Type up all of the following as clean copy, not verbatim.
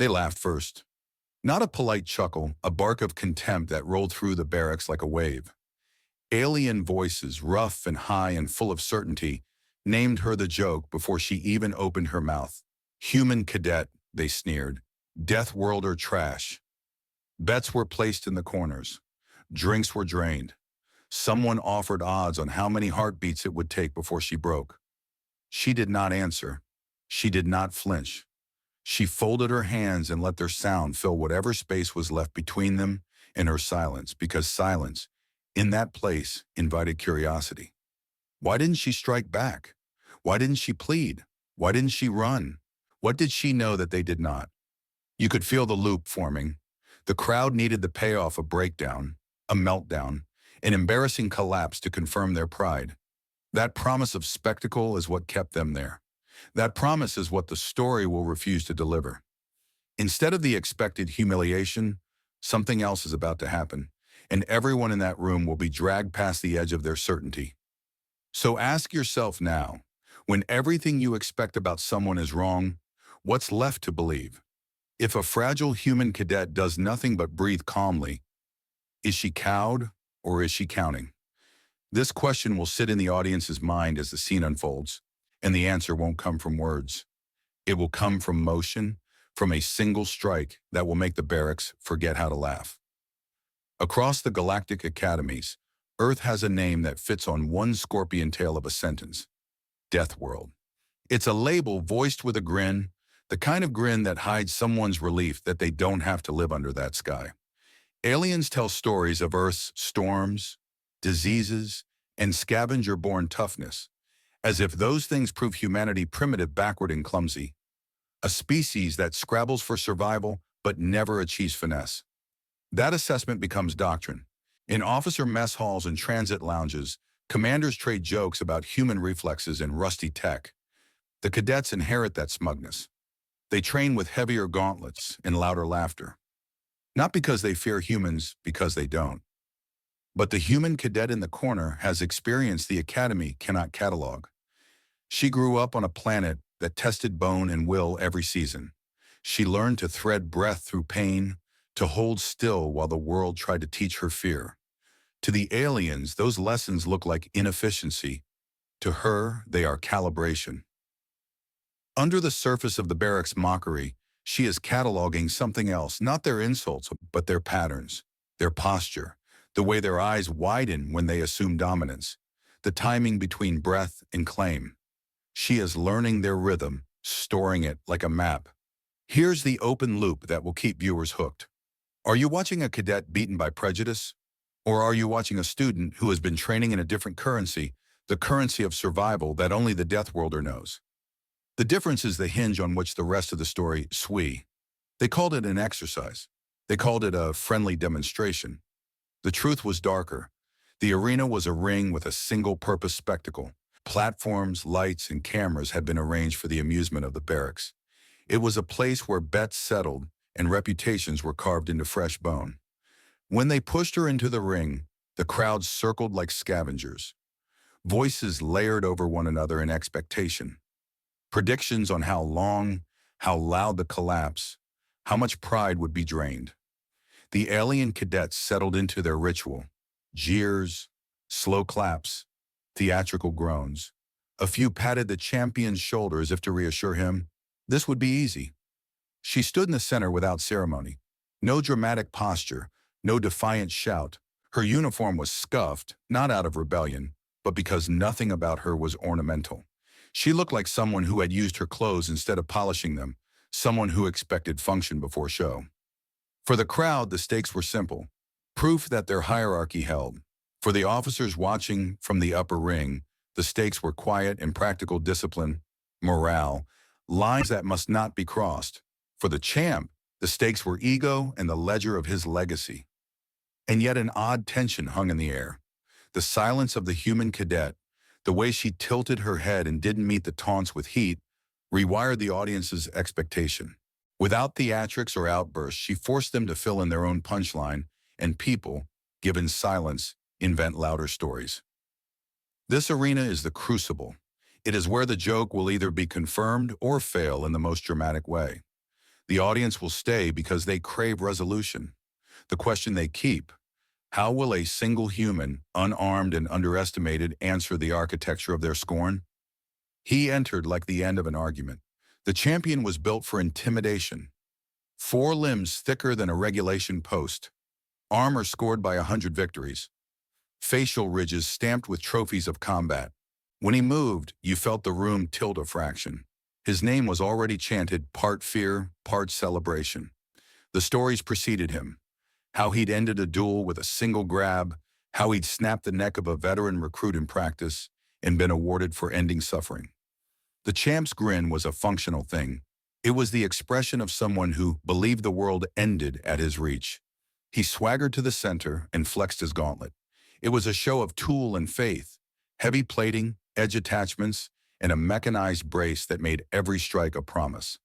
They laughed first. Not a polite chuckle, a bark of contempt that rolled through the barracks like a wave. Alien voices, rough and high and full of certainty, named her the joke before she even opened her mouth. Human cadet, they sneered. Deathworlder trash. Bets were placed in the corners. Drinks were drained. Someone offered odds on how many heartbeats it would take before she broke. She did not answer. She did not flinch. She folded her hands and let their sound fill whatever space was left between them and her silence, because silence, in that place, invited curiosity. Why didn't she strike back? Why didn't she plead? Why didn't she run? What did she know that they did not? You could feel the loop forming. The crowd needed the payoff, a breakdown, a meltdown, an embarrassing collapse to confirm their pride. That promise of spectacle is what kept them there. That promise is what the story will refuse to deliver. Instead of the expected humiliation, something else is about to happen, and everyone in that room will be dragged past the edge of their certainty. So ask yourself now, when everything you expect about someone is wrong, what's left to believe? If a fragile human cadet does nothing but breathe calmly, is she cowed or is she counting? This question will sit in the audience's mind as the scene unfolds, and the answer won't come from words. It will come from motion, from a single strike that will make the barracks forget how to laugh. Across the galactic academies, Earth has a name that fits on one scorpion tail of a sentence: Deathworld. It's a label voiced with a grin, the kind of grin that hides someone's relief that they don't have to live under that sky. Aliens tell stories of Earth's storms, diseases, and scavenger-born toughness, as if those things prove humanity primitive, backward, and clumsy. A species that scrabbles for survival but never achieves finesse. That assessment becomes doctrine. In officer mess halls and transit lounges, commanders trade jokes about human reflexes and rusty tech. The cadets inherit that smugness. They train with heavier gauntlets and louder laughter. Not because they fear humans, because they don't. But the human cadet in the corner has experience the academy cannot catalog. She grew up on a planet that tested bone and will every season. She learned to thread breath through pain, to hold still while the world tried to teach her fear. To the aliens, those lessons look like inefficiency. To her, they are calibration. Under the surface of the barracks mockery, she is cataloging something else, not their insults, but their patterns, their posture, the way their eyes widen when they assume dominance, the timing between breath and claim. She is learning their rhythm, storing it like a map. Here's the open loop that will keep viewers hooked. Are you watching a cadet beaten by prejudice? Or are you watching a student who has been training in a different currency, the currency of survival that only the Deathworlder knows? The difference is the hinge on which the rest of the story sway. They called it an exercise. They called it a friendly demonstration. The truth was darker. The arena was a ring with a single-purpose spectacle. Platforms, lights, and cameras had been arranged for the amusement of the barracks. It was a place where bets settled and reputations were carved into fresh bone. When they pushed her into the ring, the crowd circled like scavengers. Voices layered over one another in expectation. Predictions on how long, how loud the collapse, how much pride would be drained. The alien cadets settled into their ritual. Jeers, slow claps, theatrical groans. A few patted the champion's shoulder as if to reassure him this would be easy. She stood in the center without ceremony. No dramatic posture, no defiant shout. Her uniform was scuffed, not out of rebellion, but because nothing about her was ornamental. She looked like someone who had used her clothes instead of polishing them, someone who expected function before show. For the crowd, the stakes were simple, proof that their hierarchy held. For the officers watching from the upper ring, the stakes were quiet and practical discipline, morale, lines that must not be crossed. For the champ, the stakes were ego and the ledger of his legacy. And yet an odd tension hung in the air. The silence of the human cadet, the way she tilted her head and didn't meet the taunts with heat, rewired the audience's expectation. Without theatrics or outbursts, she forced them to fill in their own punchline, and people, given silence, invent louder stories. This arena is the crucible. It is where the joke will either be confirmed or fail in the most dramatic way. The audience will stay because they crave resolution. The question they keep: how will a single human, unarmed and underestimated, answer the architecture of their scorn? He entered like the end of an argument. The champion was built for intimidation. 4 limbs thicker than a regulation post. Armor scored by 100 victories. Facial ridges stamped with trophies of combat. When he moved, you felt the room tilt a fraction. His name was already chanted, part fear, part celebration. The stories preceded him. How he'd ended a duel with a single grab, how he'd snapped the neck of a veteran recruit in practice and been awarded for ending suffering. The champ's grin was a functional thing. It was the expression of someone who believed the world ended at his reach. He swaggered to the center and flexed his gauntlet. It was a show of tool and faith, heavy plating, edge attachments, and a mechanized brace that made every strike a promise.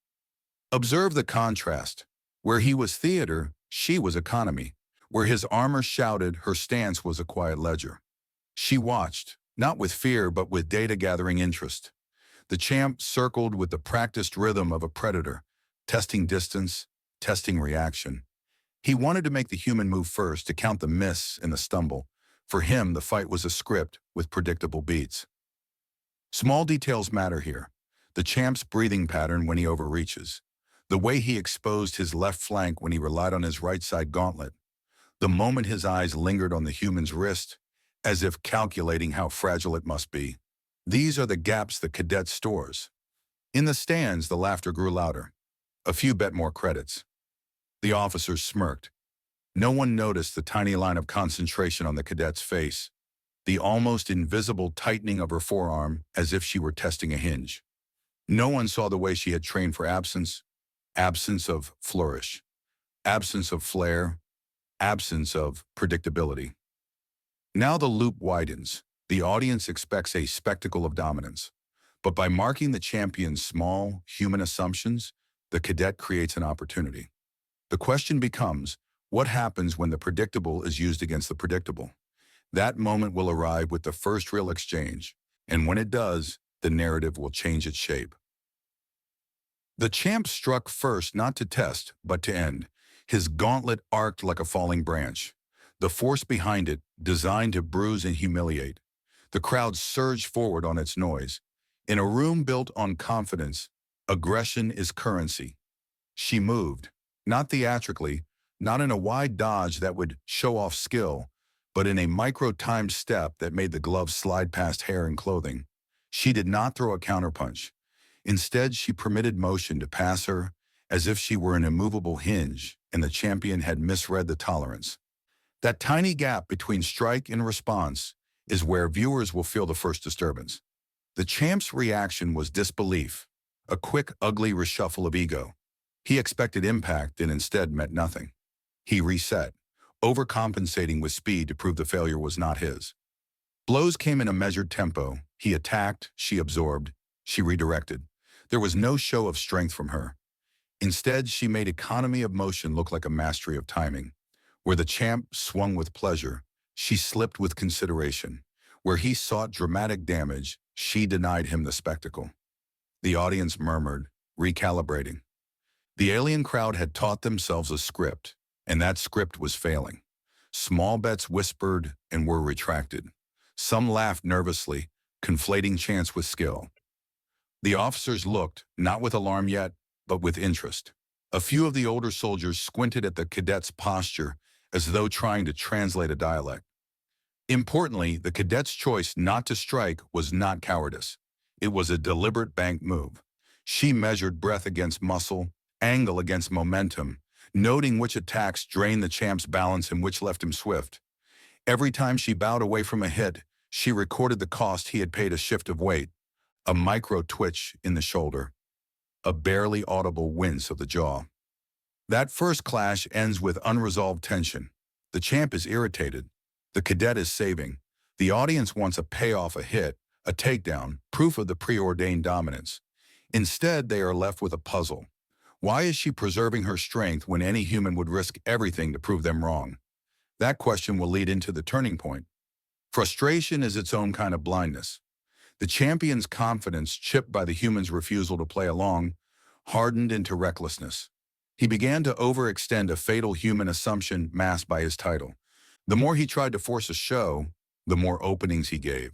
Observe the contrast. Where he was theater, she was economy. Where his armor shouted, her stance was a quiet ledger. She watched, not with fear but with data-gathering interest. The champ circled with the practiced rhythm of a predator, testing distance, testing reaction. He wanted to make the human move first, to count the miss and the stumble. For him, the fight was a script with predictable beats. Small details matter here. The champ's breathing pattern when he overreaches. The way he exposed his left flank when he relied on his right side gauntlet. The moment his eyes lingered on the human's wrist, as if calculating how fragile it must be. These are the gaps the cadet stores. In the stands, the laughter grew louder. A few bet more credits. The officers smirked. No one noticed the tiny line of concentration on the cadet's face, the almost invisible tightening of her forearm as if she were testing a hinge. No one saw the way she had trained for absence of flourish, absence of flair, absence of predictability. Now the loop widens. The audience expects a spectacle of dominance. But by marking the champion's small, human assumptions, the cadet creates an opportunity. The question becomes, what happens when the predictable is used against the predictable? That moment will arrive with the first real exchange, and when it does, the narrative will change its shape. The champ struck first, not to test, but to end. His gauntlet arced like a falling branch. The force behind it, designed to bruise and humiliate. The crowd surged forward on its noise. In a room built on confidence, aggression is currency. She moved, not theatrically, not in a wide dodge that would show off skill, but in a micro-timed step that made the gloves slide past hair and clothing. She did not throw a counterpunch. Instead, she permitted motion to pass her as if she were an immovable hinge and the champion had misread the tolerance. That tiny gap between strike and response is where viewers will feel the first disturbance. The champ's reaction was disbelief, a quick, ugly reshuffle of ego. He expected impact and instead met nothing. He reset, overcompensating with speed to prove the failure was not his. Blows came in a measured tempo. He attacked, she absorbed, she redirected. There was no show of strength from her. Instead, she made economy of motion look like a mastery of timing. Where the champ swung with pleasure, she slipped with consideration. Where he sought dramatic damage, she denied him the spectacle. The audience murmured, recalibrating. The alien crowd had taught themselves a script, and that script was failing. Small bets whispered and were retracted. Some laughed nervously, conflating chance with skill. The officers looked, not with alarm yet, but with interest. A few of the older soldiers squinted at the cadet's posture as though trying to translate a dialect. Importantly, the cadet's choice not to strike was not cowardice. It was a deliberate bank move. She measured breath against muscle, angle against momentum, noting which attacks drained the champ's balance and which left him swift. Every time she bowed away from a hit, she recorded the cost he had paid: a shift of weight, a micro twitch in the shoulder, a barely audible wince of the jaw. That first clash ends with unresolved tension. The champ is irritated. The cadet is saving. The audience wants a payoff, a hit, a takedown, proof of the preordained dominance. Instead, they are left with a puzzle. Why is she preserving her strength when any human would risk everything to prove them wrong? That question will lead into the turning point. Frustration is its own kind of blindness. The champion's confidence, chipped by the human's refusal to play along, hardened into recklessness. He began to overextend a fatal human assumption masked by his title. The more he tried to force a show, the more openings he gave.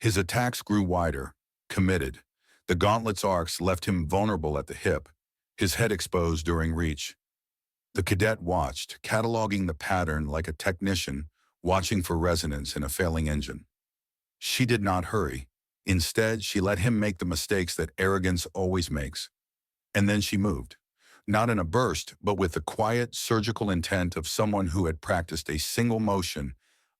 His attacks grew wider, committed. The gauntlet's arcs left him vulnerable at the hip, his head exposed during reach. The cadet watched, cataloging the pattern like a technician watching for resonance in a failing engine. She did not hurry. Instead, she let him make the mistakes that arrogance always makes. And then she moved. Not in a burst, but with the quiet, surgical intent of someone who had practiced a single motion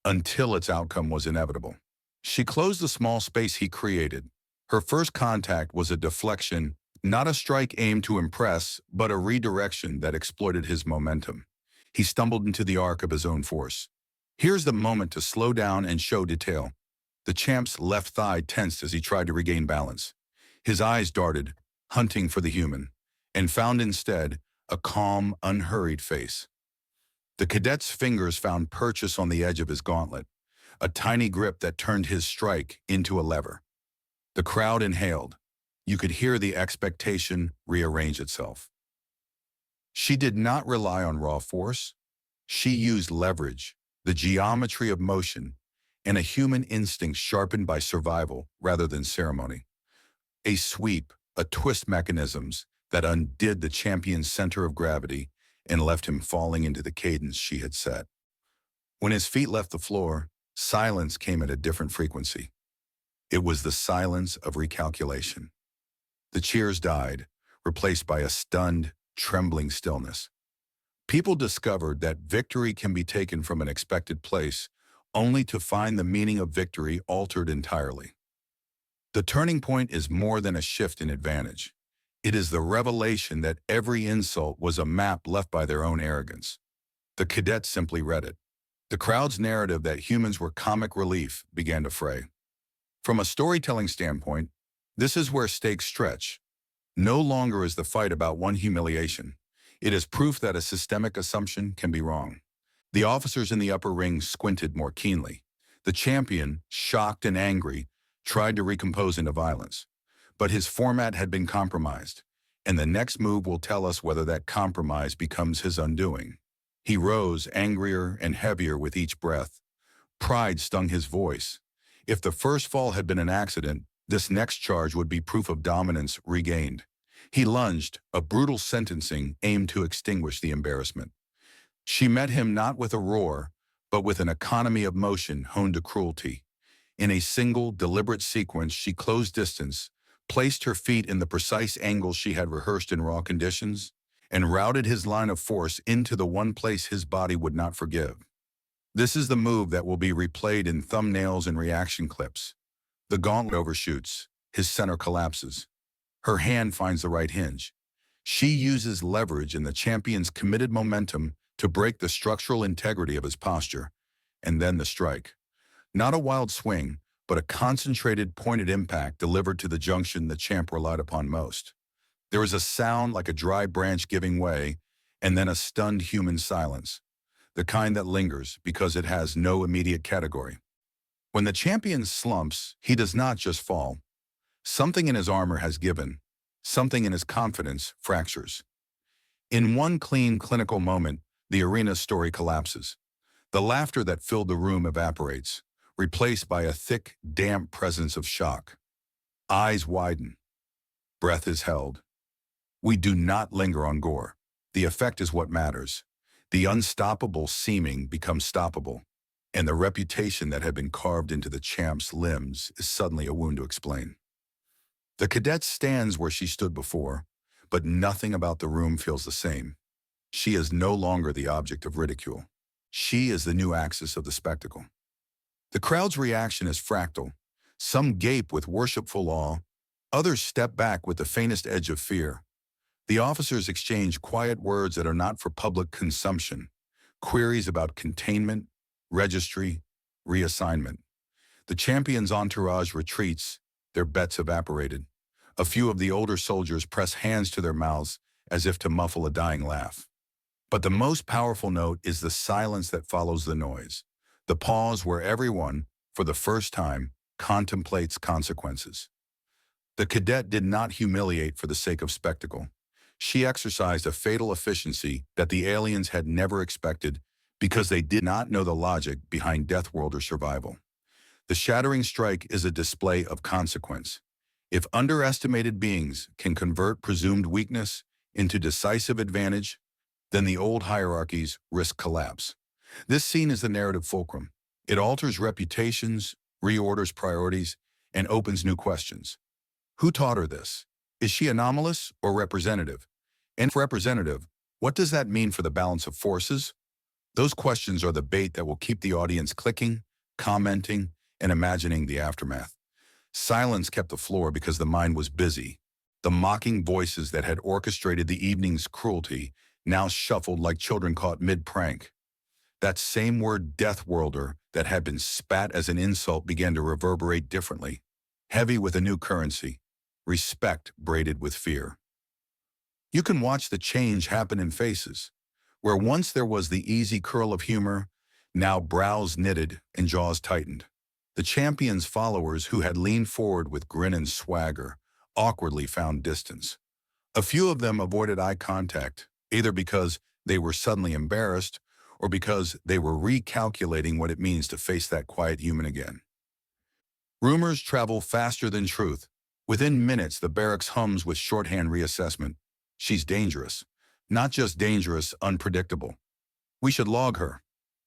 until its outcome was inevitable. She closed the small space he created. Her first contact was a deflection, not a strike aimed to impress, but a redirection that exploited his momentum. He stumbled into the arc of his own force. Here's the moment to slow down and show detail. The champ's left thigh tensed as he tried to regain balance. His eyes darted, hunting for the human, and found instead a calm, unhurried face. The cadet's fingers found purchase on the edge of his gauntlet, a tiny grip that turned his strike into a lever. The crowd inhaled. You could hear the expectation rearrange itself. She did not rely on raw force. She used leverage, the geometry of motion, and a human instinct sharpened by survival rather than ceremony. A sweep, a twist mechanisms that undid the champion's center of gravity and left him falling into the cadence she had set. When his feet left the floor, silence came at a different frequency. It was the silence of recalculation. The cheers died, replaced by a stunned, trembling stillness. People discovered that victory can be taken from an expected place, only to find the meaning of victory altered entirely. The turning point is more than a shift in advantage. It is the revelation that every insult was a map left by their own arrogance. The cadet simply read it. The crowd's narrative that humans were comic relief began to fray. From a storytelling standpoint, this is where stakes stretch. No longer is the fight about one humiliation. It is proof that a systemic assumption can be wrong. The officers in the upper ring squinted more keenly. The champion, shocked and angry, tried to recompose into violence. But his format had been compromised, and the next move will tell us whether that compromise becomes his undoing. He rose, angrier and heavier with each breath. Pride stung his voice. If the first fall had been an accident, this next charge would be proof of dominance regained. He lunged, a brutal sentencing aimed to extinguish the embarrassment. She met him not with a roar, but with an economy of motion honed to cruelty. In a single, deliberate sequence, she closed distance, placed her feet in the precise angles she had rehearsed in raw conditions, and routed his line of force into the one place his body would not forgive. This is the move that will be replayed in thumbnails and reaction clips. The gauntlet overshoots, his center collapses. Her hand finds the right hinge. She uses leverage and the champion's committed momentum to break the structural integrity of his posture, and then the strike. Not a wild swing, but a concentrated, pointed impact delivered to the junction the champ relied upon most. There is a sound like a dry branch giving way, and then a stunned human silence, the kind that lingers because it has no immediate category. When the champion slumps, he does not just fall. Something in his armor has given. Something in his confidence fractures. In one clean, clinical moment, the arena's story collapses. The laughter that filled the room evaporates, replaced by a thick, damp presence of shock. Eyes widen. Breath is held. We do not linger on gore. The effect is what matters. The unstoppable seeming becomes stoppable, and the reputation that had been carved into the champ's limbs is suddenly a wound to explain. The cadet stands where she stood before, but nothing about the room feels the same. She is no longer the object of ridicule. She is the new axis of the spectacle. The crowd's reaction is fractal. Some gape with worshipful awe, others step back with the faintest edge of fear. The officers exchange quiet words that are not for public consumption, queries about containment, registry, reassignment. The champion's entourage retreats, their bets evaporated. A few of the older soldiers press hands to their mouths as if to muffle a dying laugh. But the most powerful note is the silence that follows the noise, the pause where everyone, for the first time, contemplates consequences. The cadet did not humiliate for the sake of spectacle. She exercised a fatal efficiency that the aliens had never expected because they did not know the logic behind Deathworlder survival. The shattering strike is a display of consequence. If underestimated beings can convert presumed weakness into decisive advantage, then the old hierarchies risk collapse. This scene is the narrative fulcrum. It alters reputations, reorders priorities, and opens new questions. Who taught her this? Is she anomalous or representative? And if representative, what does that mean for the balance of forces? Those questions are the bait that will keep the audience clicking, commenting, and imagining the aftermath. Silence kept the floor because the mind was busy. The mocking voices that had orchestrated the evening's cruelty now shuffled like children caught mid-prank. That same word Deathworlder that had been spat as an insult began to reverberate differently, heavy with a new currency, respect braided with fear. You can watch the change happen in faces. Where once there was the easy curl of humor, now brows knitted and jaws tightened. The champion's followers who had leaned forward with grin and swagger awkwardly found distance. A few of them avoided eye contact, either because they were suddenly embarrassed or because they were recalculating what it means to face that quiet human again. Rumors travel faster than truth. Within minutes, the barracks hums with shorthand reassessment. She's dangerous. Not just dangerous, unpredictable. We should log her.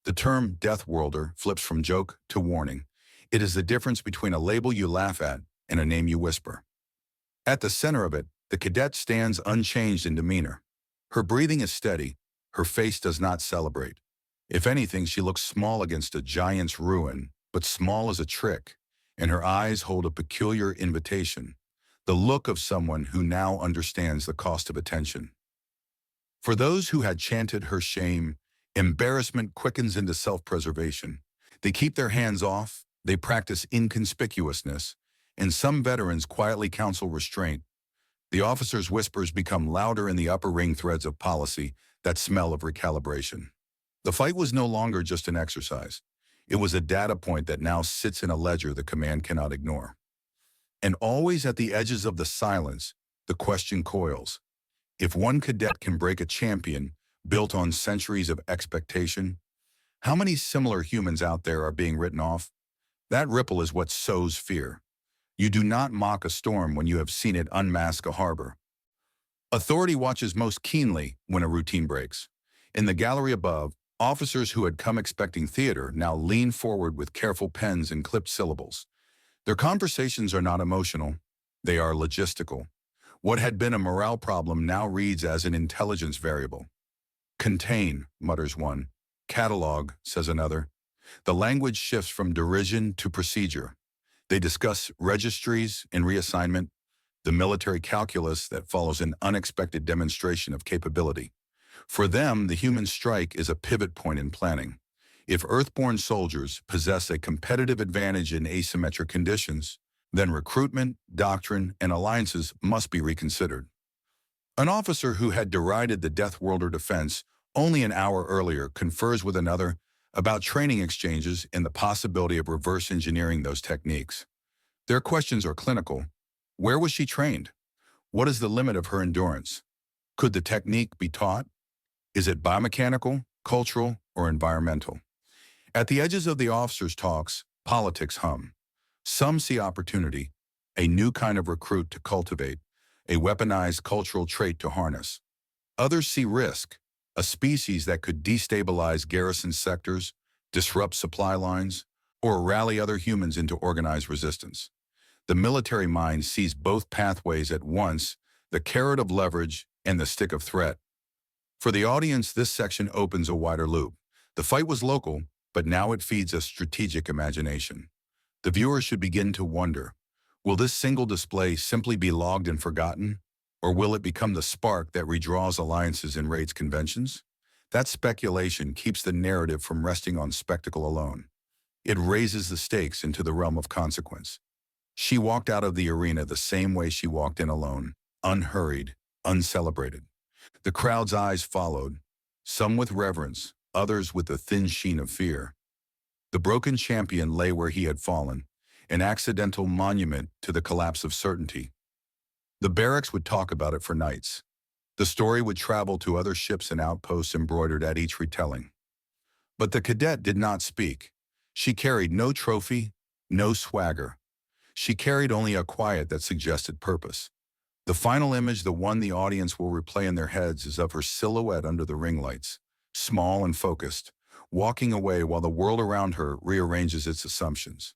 The term Deathworlder flips from joke to warning. It is the difference between a label you laugh at and a name you whisper. At the center of it, the cadet stands unchanged in demeanor. Her breathing is steady. Her face does not celebrate. If anything, she looks small against a giant's ruin, but small as a trick, and her eyes hold a peculiar invitation, the look of someone who now understands the cost of attention. For those who had chanted her shame, embarrassment quickens into self-preservation. They keep their hands off, they practice inconspicuousness, and some veterans quietly counsel restraint. The officers' whispers become louder in the upper ring threads of policy that smell of recalibration. The fight was no longer just an exercise. It was a data point that now sits in a ledger the command cannot ignore. And always at the edges of the silence, the question coils. If one cadet can break a champion built on centuries of expectation, how many similar humans out there are being written off? That ripple is what sows fear. You do not mock a storm when you have seen it unmask a harbor. Authority watches most keenly when a routine breaks. In the gallery above, officers who had come expecting theater now lean forward with careful pens and clipped syllables. Their conversations are not emotional, they are logistical. What had been a morale problem now reads as an intelligence variable. Contain, mutters one. Catalog, says another. The language shifts from derision to procedure. They discuss registries and reassignment, the military calculus that follows an unexpected demonstration of capability. For them, the human strike is a pivot point in planning. If Earthborn soldiers possess a competitive advantage in asymmetric conditions, then recruitment, doctrine, and alliances must be reconsidered. An officer who had derided the Deathworlder defense only an hour earlier confers with another about training exchanges and the possibility of reverse engineering those techniques. Their questions are clinical. Where was she trained? What is the limit of her endurance? Could the technique be taught? Is it biomechanical, cultural, or environmental? At the edges of the officers' talks, politics hum. Some see opportunity, a new kind of recruit to cultivate, a weaponized cultural trait to harness. Others see risk, a species that could destabilize garrison sectors, disrupt supply lines, or rally other humans into organized resistance. The military mind sees both pathways at once, the carrot of leverage and the stick of threat. For the audience, this section opens a wider loop. The fight was local, but now it feeds a strategic imagination. The viewer should begin to wonder, will this single display simply be logged and forgotten? Or will it become the spark that redraws alliances and raids conventions? That speculation keeps the narrative from resting on spectacle alone. It raises the stakes into the realm of consequence. She walked out of the arena the same way she walked in alone, unhurried, uncelebrated. The crowd's eyes followed, some with reverence, others with the thin sheen of fear. The broken champion lay where he had fallen, an accidental monument to the collapse of certainty. The barracks would talk about it for nights. The story would travel to other ships and outposts embroidered at each retelling. But the cadet did not speak. She carried no trophy, no swagger. She carried only a quiet that suggested purpose. The final image, the one the audience will replay in their heads, is of her silhouette under the ring lights, small and focused, walking away while the world around her rearranges its assumptions.